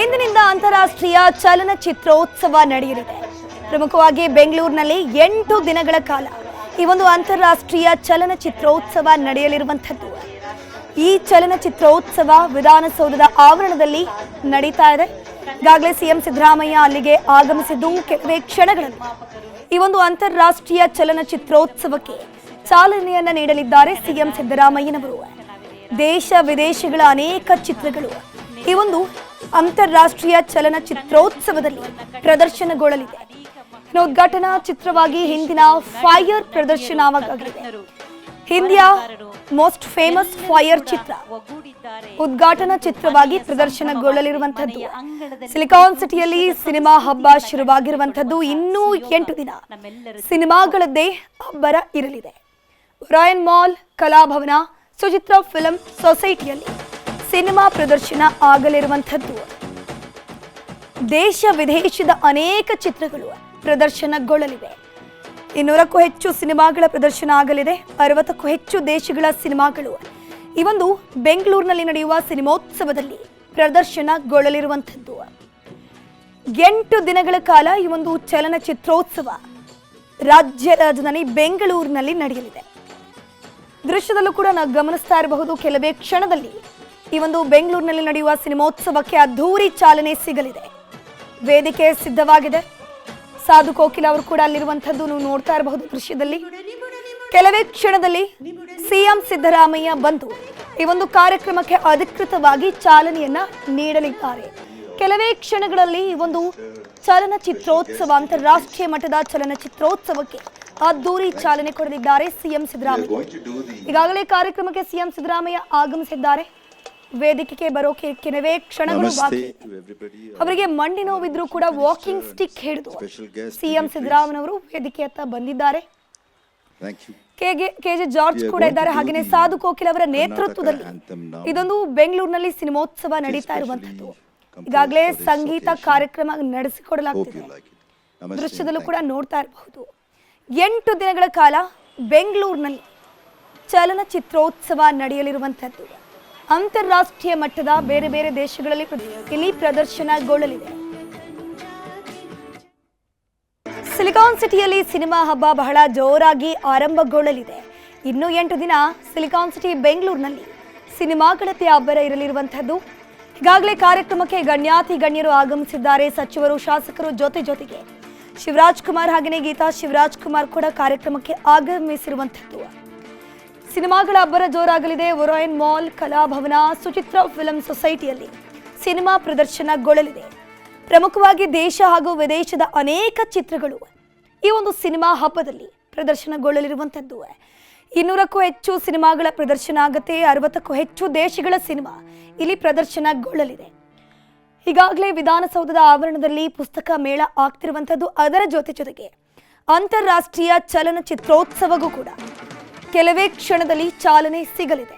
ಇಂದಿನಿಂದ ಅಂತಾರಾಷ್ಟ್ರೀಯ ಚಲನಚಿತ್ರೋತ್ಸವ ನಡೆಯಲಿದೆ. ಪ್ರಮುಖವಾಗಿ ಬೆಂಗಳೂರಿನಲ್ಲಿ 8 ದಿನಗಳ ಕಾಲ ಈ ಒಂದು ಅಂತಾರಾಷ್ಟ್ರೀಯ ಚಲನಚಿತ್ರೋತ್ಸವ ನಡೆಯಲಿರುವಂತದ್ದು. ಈ ಚಲನಚಿತ್ರೋತ್ಸವ ವಿಧಾನಸೌಧದ ಆವರಣದಲ್ಲಿ ನಡೀತಾ ಇದೆ. ಈಗಾಗಲೇ ಸಿಎಂ ಸಿದ್ದರಾಮಯ್ಯ ಅಲ್ಲಿಗೆ ಆಗಮಿಸಿದ್ದು ಕೆಲವೇ ಕ್ಷಣಗಳಲ್ಲಿ ಈ ಒಂದು ಅಂತಾರಾಷ್ಟ್ರೀಯ ಚಲನಚಿತ್ರೋತ್ಸವಕ್ಕೆ ಚಾಲನೆಯನ್ನ ನೀಡಲಿದ್ದಾರೆ ಸಿಎಂ ಸಿದ್ದರಾಮಯ್ಯನವರು. ದೇಶ ವಿದೇಶಗಳ ಅನೇಕ ಚಿತ್ರಗಳು ಈ ಒಂದು ಅಂತಾರಾಷ್ಟ್ರೀಯ ಚಲನಚಿತ್ರೋತ್ಸವದಲ್ಲಿ ಪ್ರದರ್ಶನಗೊಳ್ಳಲಿದೆ. ಉದ್ಘಾಟನಾ ಚಿತ್ರವಾಗಿ ಹಿಂದಿನ ಫೈರ್ ಪ್ರದರ್ಶನವಾಗಲಿದೆ. ಹಿಂದಿಯ ಮೋಸ್ಟ್ ಫೇಮಸ್ ಫೈರ್ ಚಿತ್ರ ಉದ್ಘಾಟನಾ ಚಿತ್ರವಾಗಿ ಪ್ರದರ್ಶನಗೊಳ್ಳಲಿರುವಂತದ್ದು. ಸಿಲಿಕಾನ್ ಸಿಟಿಯಲ್ಲಿ ಸಿನಿಮಾ ಹಬ್ಬ ಶುರುವಾಗಿರುವಂತದ್ದು. ಇನ್ನೂ 8 ದಿನ ಸಿನಿಮಾಗಳದ್ದೇ ಅಬ್ಬರ ಇರಲಿದೆ. Orion mall, Kalabhavana, Suchitra film ಸೊಸೈಟಿಯಲ್ಲಿ ಸಿನಿಮಾ ಪ್ರದರ್ಶನ ಆಗಲಿರುವಂತದ್ದು. ದೇಶ ವಿದೇಶದ ಅನೇಕ ಚಿತ್ರಗಳು ಪ್ರದರ್ಶನಗೊಳ್ಳಲಿವೆ. 200ಕ್ಕೂ ಹೆಚ್ಚು ಸಿನಿಮಾಗಳ ಪ್ರದರ್ಶನ ಆಗಲಿದೆ. 60ಕ್ಕೂ ಹೆಚ್ಚು ದೇಶಗಳ ಸಿನಿಮಾಗಳು ಈ ಒಂದು ಬೆಂಗಳೂರಿನಲ್ಲಿ ನಡೆಯುವ ಸಿನಿಮೋತ್ಸವದಲ್ಲಿ ಪ್ರದರ್ಶನಗೊಳ್ಳಲಿರುವಂಥದ್ದು. 8 ದಿನಗಳ ಕಾಲ ಈ ಒಂದು ಚಲನಚಿತ್ರೋತ್ಸವ ರಾಜ್ಯ ರಾಜಧಾನಿ ಬೆಂಗಳೂರಿನಲ್ಲಿ ನಡೆಯಲಿದೆ. ದೃಶ್ಯದಲ್ಲೂ ಕೂಡ ನಾವು ಗಮನಿಸ್ತಾ ಇರಬಹುದು. ಕೆಲವೇ ಕ್ಷಣದಲ್ಲಿ ಈ ಒಂದು ಬೆಂಗಳೂರಿನಲ್ಲಿ ನಡೆಯುವ ಸಿನಿಮೋತ್ಸವಕ್ಕೆ ಅದ್ಧೂರಿ ಚಾಲನೆ ಸಿಗಲಿದೆ. ವೇದಿಕೆ ಸಿದ್ಧವಾಗಿದೆ. ಸಾಧು ಕೋಕಿಲ ಅವರು ಕೂಡ ಅಲ್ಲಿರುವಂಥದ್ದು ನೀವು ನೋಡ್ತಾ ಇರಬಹುದು ದೃಶ್ಯದಲ್ಲಿ. ಕೆಲವೇ ಕ್ಷಣದಲ್ಲಿ ಸಿಎಂ ಸಿದ್ದರಾಮಯ್ಯ ಬಂದು ಈ ಒಂದು ಕಾರ್ಯಕ್ರಮಕ್ಕೆ ಅಧಿಕೃತವಾಗಿ ಚಾಲನೆಯನ್ನ ನೀಡಲಿದ್ದಾರೆ. ಕೆಲವೇ ಕ್ಷಣಗಳಲ್ಲಿ ಈ ಒಂದು ಚಲನಚಿತ್ರೋತ್ಸವ, ಅಂತಾರಾಷ್ಟ್ರೀಯ ಮಟ್ಟದ ಚಲನಚಿತ್ರೋತ್ಸವಕ್ಕೆ ಅದ್ದೂರಿ ಚಾಲನೆ ಕೊಡಲಿದ್ದಾರೆ ಸಿಎಂ ಸಿದ್ದರಾಮಯ್ಯ. ಈಗಾಗಲೇ ಕಾರ್ಯಕ್ರಮಕ್ಕೆ ಸಿಎಂ ಸಿದ್ದರಾಮಯ್ಯ ಆಗಮಿಸಿದ್ದಾರೆ. ವೇದಿಕೆಗೆ ಬರೋಕೆ ಕೆಲವೇ ಕ್ಷಣಗಳು ಬಾಕಿ. ಅವರಿಗೆ ಮಂಡಿ ನೋವಿದ್ರೂ ಕೂಡ ವಾಕಿಂಗ್ ಸ್ಟಿಕ್ ಹಿಡಿದು ಸಿಎಂ ಸಿದ್ದರಾಮಯ್ಯನವರು ವೇದಿಕೆಯತ್ತ ಬಂದಿದ್ದಾರೆ. ಕೆಜೆ ಜಾರ್ಜ್ ಕೂಡ ಇದ್ದಾರೆ. ಹಾಗೆಯೇ ಸಾಧು ಕೋಕಿಲ್ ಅವರ ನೇತೃತ್ವದಲ್ಲಿ ಇದೊಂದು ಬೆಂಗಳೂರಿನಲ್ಲಿ ಸಿನಿಮೋತ್ಸವ ನಡೀತಾ ಇರುವಂತದ್ದು. ಈಗಾಗಲೇ ಸಂಗೀತ ಕಾರ್ಯಕ್ರಮ ನಡೆಸಿಕೊಡಲಾಗ್ತಿದೆ. ದೃಶ್ಯದಲ್ಲೂ ಕೂಡ ನೋಡ್ತಾ ಇರಬಹುದು. 8 ದಿನಗಳ ಕಾಲ ಬೆಂಗಳೂರಿನಲ್ಲಿ ಚಲನಚಿತ್ರೋತ್ಸವ ನಡೆಯಲಿರುವಂತದ್ದು. ಅಂತಾರಾಷ್ಟ್ರೀಯ ಮಟ್ಟದ ಬೇರೆ ಬೇರೆ ದೇಶಗಳಲ್ಲಿ ಇಲ್ಲಿ ಪ್ರದರ್ಶನಗೊಳ್ಳಲಿದೆ. ಸಿಲಿಕಾನ್ ಸಿಟಿಯಲ್ಲಿ ಸಿನಿಮಾ ಹಬ್ಬ ಬಹಳ ಜೋರಾಗಿ ಆರಂಭಗೊಳ್ಳಲಿದೆ. ಇನ್ನೂ 8 ದಿನ ಸಿಲಿಕಾನ್ ಸಿಟಿ ಬೆಂಗಳೂರಿನಲ್ಲಿ ಸಿನಿಮಾಗಳತೆ ಅಬ್ಬರ ಇರಲಿರುವಂತದ್ದು. ಈಗಾಗಲೇ ಕಾರ್ಯಕ್ರಮಕ್ಕೆ ಗಣ್ಯಾತಿ ಗಣ್ಯರು ಆಗಮಿಸಿದ್ದಾರೆ. ಸಚಿವರು, ಶಾಸಕರು ಜೊತೆಗೆ ಶಿವರಾಜ್ ಕುಮಾರ್ ಹಾಗೆಯೇ ಗೀತಾ ಶಿವರಾಜ್ ಕುಮಾರ್ ಕೂಡ ಕಾರ್ಯಕ್ರಮಕ್ಕೆ ಆಗಮಿಸಿರುವಂತದ್ದು. ಸಿನಿಮಾಗಳ ಅಬ್ಬರ ಜೋರಾಗಲಿದೆ. Orion mall, Kalabhavana, Suchitra film ಸೊಸೈಟಿಯಲ್ಲಿ ಸಿನಿಮಾ ಪ್ರದರ್ಶನಗೊಳ್ಳಲಿದೆ. ಪ್ರಮುಖವಾಗಿ ದೇಶ ಹಾಗೂ ವಿದೇಶದ ಅನೇಕ ಚಿತ್ರಗಳು ಈ ಒಂದು ಸಿನಿಮಾ ಹಬ್ಬದಲ್ಲಿ ಪ್ರದರ್ಶನಗೊಳ್ಳಲಿರುವಂಥದ್ದು. 200ಕ್ಕೂ ಹೆಚ್ಚು ಸಿನಿಮಾಗಳ ಪ್ರದರ್ಶನ ಆಗುತ್ತೆ. 60ಕ್ಕೂ ಹೆಚ್ಚು ದೇಶಗಳ ಸಿನಿಮಾ ಇಲ್ಲಿ ಪ್ರದರ್ಶನಗೊಳ್ಳಲಿದೆ. ಈಗಾಗಲೇ ವಿಧಾನಸೌಧದ ಆವರಣದಲ್ಲಿ ಪುಸ್ತಕ ಮೇಳ ಆಗ್ತಿರುವಂಥದ್ದು. ಅದರ ಜೊತೆಗೆ ಅಂತಾರಾಷ್ಟ್ರೀಯ ಚಲನಚಿತ್ರೋತ್ಸವಗೂ ಕೂಡ ಕೆಲವೇ ಕ್ಷಣದಲ್ಲಿ ಚಾಲನೆ ಸಿಗಲಿದೆ.